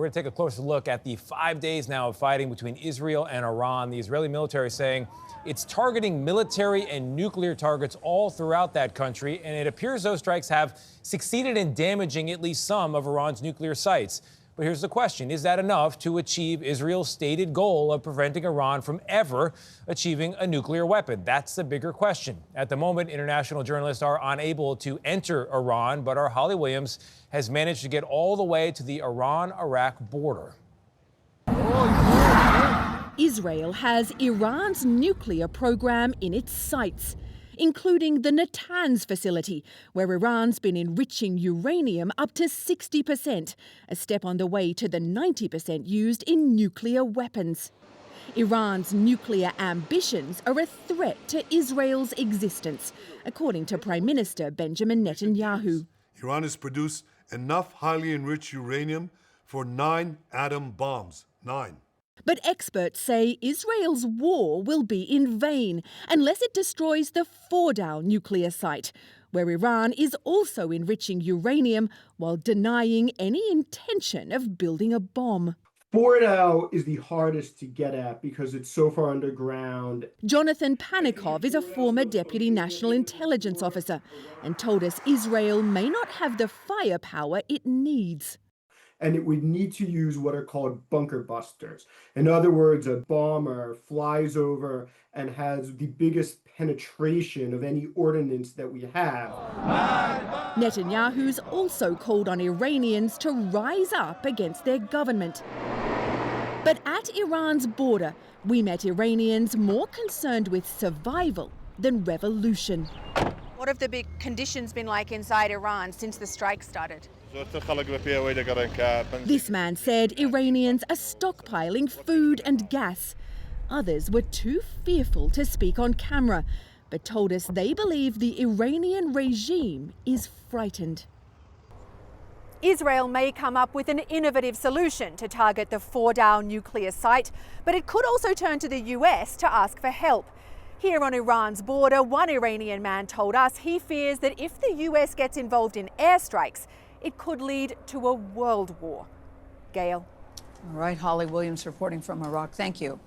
we're going to take a closer look at the 5 days now of fighting between Israel and Iran. The Israeli military saying it's targeting military and nuclear targets all throughout that country, and it appears those strikes have succeeded in damaging at least some of Iran's nuclear sites. But here's the question. Is that enough to achieve Israel's stated goal of preventing Iran from ever achieving a nuclear weapon? That's the bigger question. At the moment, international journalists are unable to enter Iran, but our Holly Williams has managed to get all the way to the Iran-Iraq border. Israel has Iran's nuclear program in its sights, including the Natanz facility, where Iran's been enriching uranium up to 60%, a step on the way to the 90% used in nuclear weapons. Iran's nuclear ambitions are a threat to Israel's existence, according to Prime Minister Benjamin Netanyahu. Iran has produced enough highly enriched uranium for 9 atom bombs. 9. But experts say Israel's war will be in vain unless it destroys the Fordow nuclear site, where Iran is also enriching uranium while denying any intention of building a bomb. Fordow is the hardest to get at because it's so far underground. Jonathan Panikov is a former deputy national intelligence officer and told us Israel may not have the firepower it needs. And it would need to use what are called bunker busters. In other words, a bomber flies over and has the biggest penetration of any ordnance that we have. Netanyahu's also called on Iranians to rise up against their government. But at Iran's border, we met Iranians more concerned with survival than revolution. What have the big conditions been like inside Iran since the strike started? This man said Iranians are stockpiling food and gas. Others were too fearful to speak on camera, but told us they believe the Iranian regime is frightened. Israel may come up with an innovative solution to target the Fordow nuclear site, but it could also turn to the US to ask for help. Here on Iran's border, one Iranian man told us he fears that if the US gets involved in airstrikes, it could lead to a world war. Gayle. All right, Holly Williams reporting from Iraq. Thank you.